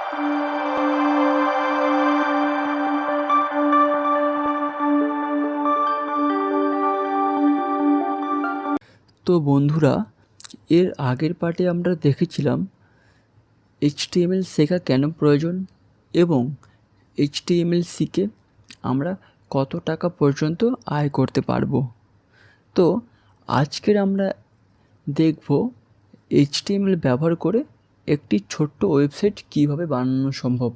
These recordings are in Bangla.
তো বন্ধুরা, এর আগের পার্টে আমরা দেখেছিলাম HTML শেখা কেন প্রয়োজন এবং HTML শিখে আমরা কত টাকা পর্যন্ত আয় করতে পারবো। তো আজকের আমরা দেখব HTML ব্যবহার করে একটি ছোট্ট ওয়েবসাইট কিভাবে বানানো সম্ভব।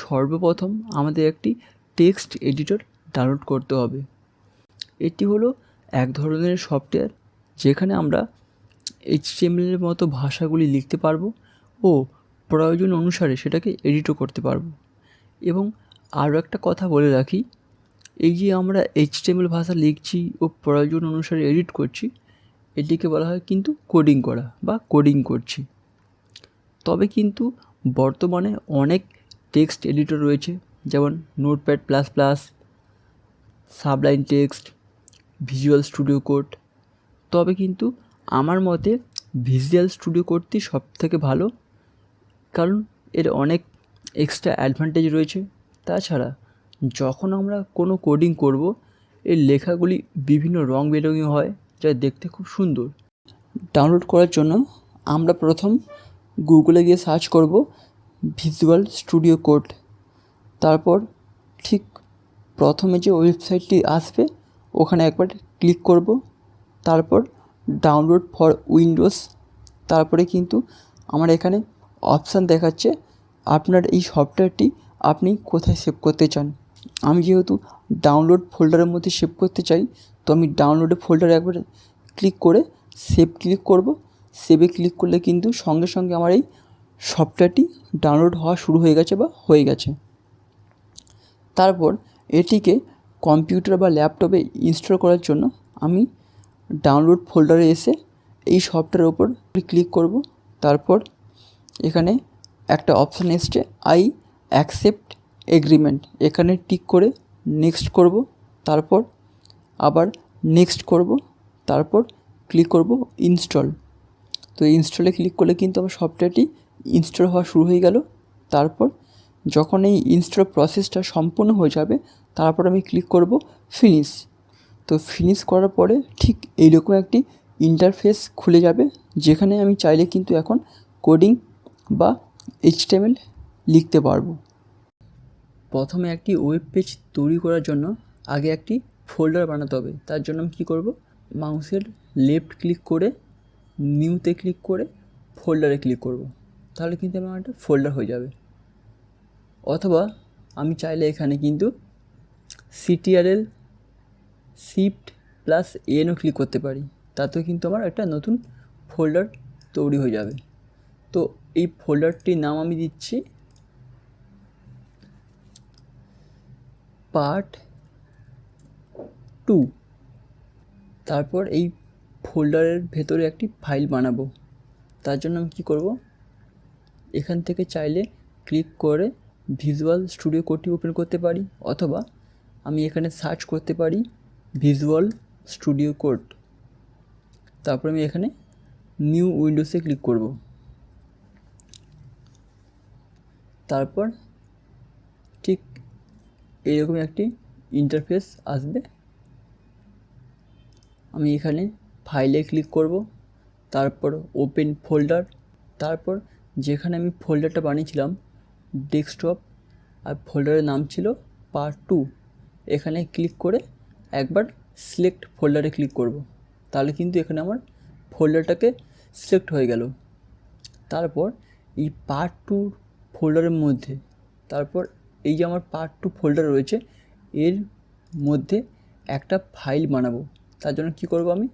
সর্বপ্রথম আমাদের একটি টেক্সট এডিটর ডাউনলোড করতে হবে। এটি হলো এক ধরনের সফটওয়্যার যেখানে আমরা HTML এর মতো ভাষাগুলি লিখতে পারবো ও প্রয়োজন অনুসারে সেটাকে এডিটও করতে পারবো। এবং আরও একটা কথা বলে রাখি, এই যে আমরা HTML ভাষা লিখছি ও প্রয়োজন অনুসারে এডিট করছি, এটিকে বলা হয় কিন্তু কোডিং করা বা কোডিং করছি। তবে কিন্তু বর্তমানে অনেক টেক্সট এডিটর রয়েছে, যেমন notepad plus plus, Sublime text, visual studio code. তবে কিন্তু আমার মতে ভিজুয়াল স্টুডিও কোডটি সবথেকে ভালো, কারণ এর অনেক এক্সট্রা অ্যাডভান্টেজ রয়েছে। তাছাড়া যখন আমরা কোনো কোডিং করব, এর লেখাগুলি বিভিন্ন রং বেরঙে হয়, যা দেখতে খুব সুন্দর। ডাউনলোড করার জন্য আমরা প্রথম গুগলে গিয়ে সার্চ করব ভিজুয়াল স্টুডিও কোড। তারপর ঠিক প্রথমে যে ওয়েবসাইটটি আসবে ওখানে একবার ক্লিক করব। তারপর ডাউনলোড ফর উইন্ডোজ। তারপরে কিন্তু আমার এখানে অপশান দেখাচ্ছে আপনার এই সফটওয়্যারটি আপনি কোথায় সেভ করতে চান। আমি যেহেতু ডাউনলোড ফোল্ডারের মধ্যে সেভ করতে চাই, তো আমি ডাউনলোডে ফোল্ডারে একবার ক্লিক করে সেভ ক্লিক করব। সেভে ক্লিক করলে কিন্তু সঙ্গে সঙ্গে আমার এই সফটওয়্যারটি ডাউনলোড হওয়া শুরু হয়ে গেছে বা হয়ে গেছে। তারপর এটিকে কম্পিউটার বা ল্যাপটপে ইনস্টল করার জন্য আমি ডাউনলোড ফোল্ডারে এসে এই সফটওয়্যারের ওপর ক্লিক করব। তারপর এখানে একটা অপশান এসছে আই অ্যাকসেপ্ট এগ্রিমেন্ট, এখানে টিক করে নেক্সট করব। তারপর আবার নেক্সট করব। তারপর ক্লিক করব ইনস্টল। তো ইনস্টলে ক্লিক করলে কিন্তু আমার সফটওয়্যারটি ইনস্টল হওয়া শুরু হয়ে গেল। তারপর যখন এই ইনস্টল প্রসেসটা সম্পূর্ণ হয়ে যাবে, তারপর আমি ক্লিক করব ফিনিশ। তো ফিনিশ করার পরে ঠিক এইরকম একটি ইন্টারফেস খুলে যাবে, যেখানে আমি চাইলে কিন্তু এখন কোডিং বা HTML লিখতে পারবো। প্রথমে একটি ওয়েব পেজ তৈরি করার জন্য আগে একটি ফোল্ডার বানাতে হবে। তার জন্য আমি কী করব, মাউসের লেফট ক্লিক করে নিউতে ক্লিক করে ফোল্ডারে ক্লিক করব। তাহলে কিন্তু আমার একটা ফোল্ডার হয়ে যাবে। অথবা আমি চাইলে এখানে কিন্তু CTRL shift plus NO click করতে পারি, তাতেও কিন্তু আমার একটা নতুন ফোল্ডার তৈরি হয়ে যাবে। তো এই ফোল্ডারটির নাম আমি দিচ্ছি পার্ট 2। তারপর এই ফোল্ডারের ভেতরে একটি ফাইল বানাবো। তার জন্য আমি কী করব, এখান থেকে চাইলে ক্লিক করে ভিজুয়াল স্টুডিও কোডটি ওপেন করতে পারি, অথবা আমি এখানে সার্চ করতে পারি ভিজুয়াল স্টুডিও কোড। তারপর আমি এখানে নিউ উইন্ডোজে ক্লিক করব। তারপর ঠিক এরকম একটি ইন্টারফেস আসবে। আমি এখানে ফাইলে ক্লিক করব, তারপর ওপেন ফোল্ডার। তারপর যেখানে আমি ফোল্ডারটা বানিয়েছিলাম ডেস্কটপ, আর ফোল্ডারের নাম ছিল পার্ট 2, এখানে ক্লিক করে একবার সিলেক্ট ফোল্ডারে ক্লিক করব। তাহলে কিন্তু এখানে আমার ফোল্ডারটাকে সিলেক্ট হয়ে গেল। তারপর এই পার্ট 2 ফোল্ডারের মধ্যে, তারপর এই যে আমার পার্ট 2 ফোল্ডার রয়েছে, এর মধ্যে একটা ফাইল বানাবো। তার জন্য কী করব, আমি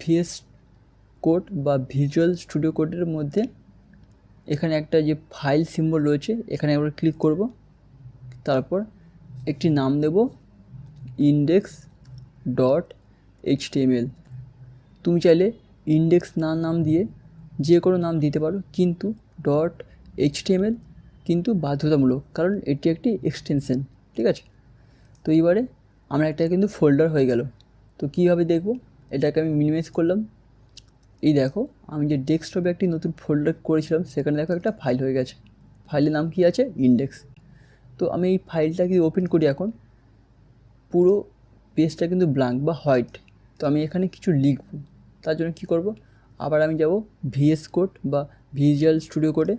VS কোড বা ভিজুয়াল স্টুডিও কোডের মধ্যে এখানে একটা যে ফাইল সিম্বল রয়েছে, এখানে একবার ক্লিক করব। তারপর একটি নাম দেব index.html। তুমি চাইলে ইন্ডেক্স নাম দিয়ে যে কোনো নাম দিতে পারো, কিন্তু .html কিন্তু বাধ্যতামূলক, কারণ এটি একটি এক্সটেনশন। ঠিক আছে, তো এবারে আমার একটা কিন্তু ফোল্ডার হয়ে গেল। তো কীভাবে দেখব, এটাকে আমি মিনিমাইজ করলাম। এই দেখো, আমি যে ডেস্কটপে একটি নতুন ফোল্ডার করেছিলাম, সেখানে দেখো একটা ফাইল হয়ে গেছে। ফাইলের নাম কী আছে, ইন্ডেক্স। তো আমি এই ফাইলটাকে ওপেন করি, এখন পুরো পেজটা কিন্তু ব্ল্যাঙ্ক বা হোয়াইট। তো আমি এখানে কিছু লিখব, তার জন্য কী করব, আবার আমি যাব ভিএস কোড বা ভিজুয়াল স্টুডিও কোডে,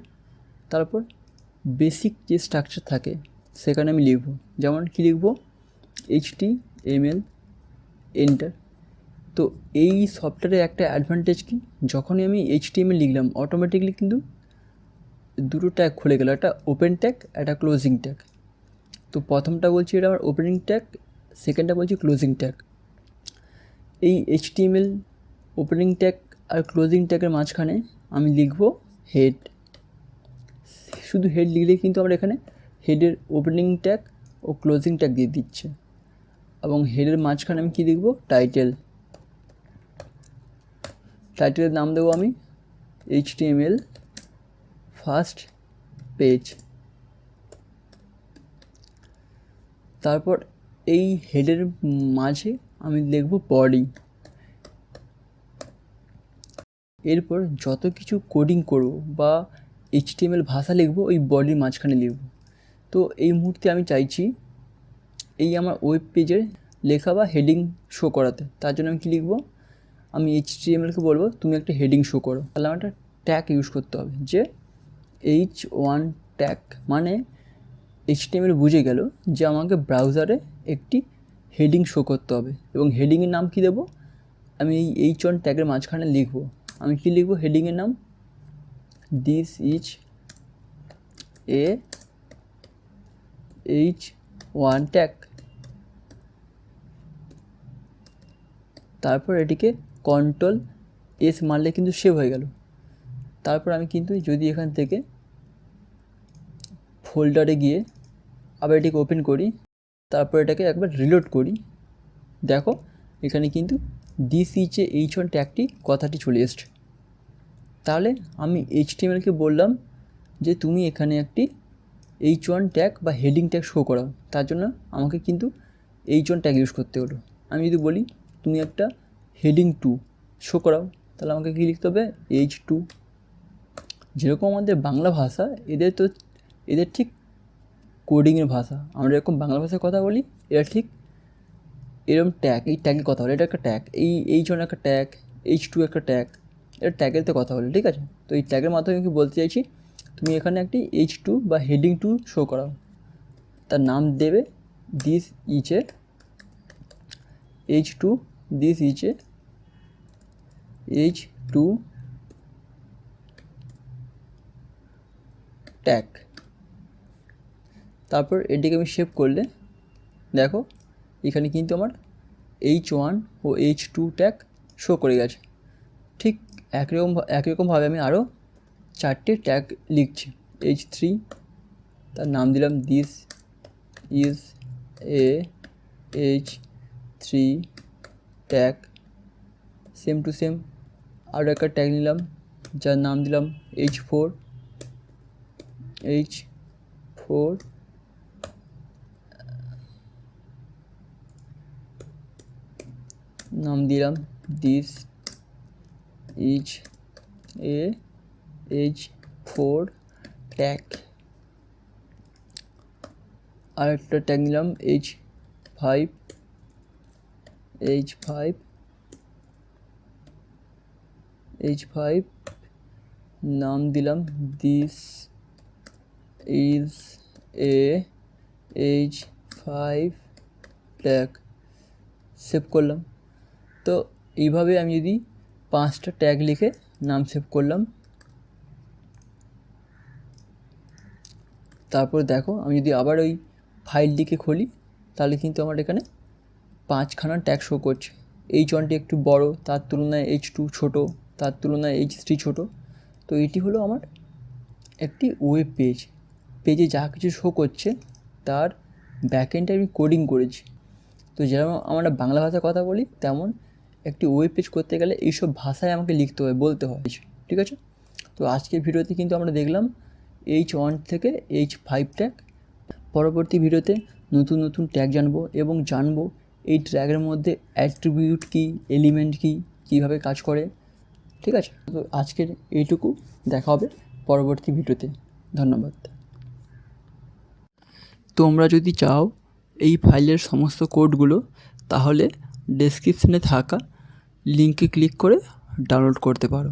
তারপর বেসিক যে স্ট্রাকচার থাকে সেখানে আমি লিখব। যেমন কী লিখব, HTML এন্টার। তো এই সফটওয়্যারের একটা অ্যাডভান্টেজ কি, যখনই আমি HTML লিখলাম অটোমেটিকলি কিন্তু দুটো ট্যাগ খুলে গেল, একটা ওপেন ট্যাগ, একটা ক্লোজিং ট্যাগ। তো প্রথমটা বলছি এটা আমার ওপেনিং ট্যাগ, সেকেন্ডটা বলছি ক্লোজিং ট্যাগ। এই HTML ওপেনিং ট্যাগ আর ক্লোজিং ট্যাগের মাঝখানে আমি লিখব হেড। শুধু হেড লিখলে কিন্তু আমরা এখানে হেডের ওপেনিং ট্যাগ ও ক্লোজিং ট্যাগ দিয়ে দিচ্ছে। এবং হেডের মাঝখানে আমি কী লিখব, টাইটেল। টাইটেলের নাম দেবো আমি HTML ফার্স্ট পেজ। তারপর এই হেডের মাঝে আমি লিখব বডি। এরপর যত কিছু কোডিং করব বা HTML ভাষা লিখব ওই বডির মাঝখানে লিখব। তো এই মুহূর্তে আমি চাইছি এই আমার ওয়েব পেজের লেখা বা হেডিং শো করাতে, তার জন্য আমি কী লিখব, আমি HTMLকে বলবো তুমি একটা হেডিং শো করো। তাহলে আমার একটা ট্যাগ ইউজ করতে হবে, যে H1 ট্যাগ, মানে HTML বুঝে গেল যে আমাকে ব্রাউজারে একটি হেডিং শো করতে হবে। এবং হেডিংয়ের নাম কী দেবো, আমি এই H1 ট্যাগের মাঝখানে লিখব। আমি কী লিখব, হেডিংয়ের নাম this is A H1 tag. তারপর এটিকে Ctrl+S মারলে কিন্তু সেভ হয়ে গেল। তারপর আমি কিন্তু যদি এখান থেকে ফোল্ডারে গিয়ে আবার এটিকে ওপেন করি, তারপর এটাকে একবার রিলোড করি, দেখো এখানে কিন্তু দিস ইজ এ H1 ট্যাগটি কথাটি চলে এসছে। তাহলে আমি HTMLকে বললাম যে তুমি এখানে একটি H1 ট্যাগ বা হেডিং ট্যাগ শো করাও, তার জন্য আমাকে কিন্তু H1 ট্যাগ ইউজ করতে হলো। আমি যদি বলি তুমি একটা হেডিং 2 শো করাও, তাহলে আমাকে কী লিখতে হবে, H2। যেরকম আমাদের বাংলা ভাষা, এদের ঠিক কোডিংয়ের ভাষা, আমরা এরকম বাংলা ভাষায় কথা বলি, এরা ঠিক এরকম ট্যাগ, এই ট্যাগের কথা বলে, এটা একটা ট্যাগ, H1 একটা ট্যাগ, H2 একটা ট্যাগ, এটা ট্যাগের তো কথা বলে, ঠিক আছে। তো এই ট্যাগের মাধ্যমে আমি বলতে চাইছি তুমি এখানে একটি H2 বা হেডিং 2 শো করাও, তার নাম দেবে this is A H2, this is A H2 tag. তারপর এটিকে আমি সেভ করলে দেখো এখানে কিন্তু আমার H1 ও H2 ট্যাগ শো করে গেছে। ঠিক একরকমভাবে আমি আরও 4টে ট্যাগ লিখছি। H3, তার নাম দিলাম this is A H3 tag. Same to same আরও একটা ট্যাগ নিলাম, যার নাম দিলাম H4, নাম দিলাম this is a H4 tag. আর একটা ট্যাগ নিলাম H5, নাম দিলাম this is a H5 tag. Save করলাম। তো এইভাবে আমি যদি 5টা ট্যাগ লিখে নাম সেভ করলাম, তারপর দেখো আমি যদি আবার ওই ফাইলটিকে খুলি, তাহলে কিন্তু আমার এখানে 5খানা ট্যাগ শো করছে। H1টি একটু বড়, তার তুলনায় H2 ছোট, তার তুলনায় H3 ছোট। তো এটি হলো আমার একটি ওয়েব পেজে যা কিছু শো করছে তার ব্যাকএন্ডে আমি কোডিং করেছি। তো যেরকম আমরা বাংলা ভাষায় কথা বলি, তেমন একটি ওয়েব পেজ করতে গেলে এইসব ভাষায় আমাকে লিখতে হয়, বলতে হয়, ঠিক আছে। তো আজকের ভিডিওতে কিন্তু আমরা দেখলাম H1 থেকে H5 ট্যাগ। পরবর্তী ভিডিওতে নতুন নতুন ট্যাগ জানবো এবং জানবো এই ট্যাগের মধ্যে অ্যাট্রিবিউট কী, এলিমেন্ট কী, কীভাবে কাজ করে, ঠিক আছে। তো আজকের এইটুকু, দেখা হবে পরবর্তী ভিডিওতে। ধন্যবাদ। তোমরা যদি চাও এই ফাইলের সমস্ত কোডগুলো, তাহলে ডেসক্রিপশনে থাকা লিঙ্কে ক্লিক করে ডাউনলোড করতে পারো।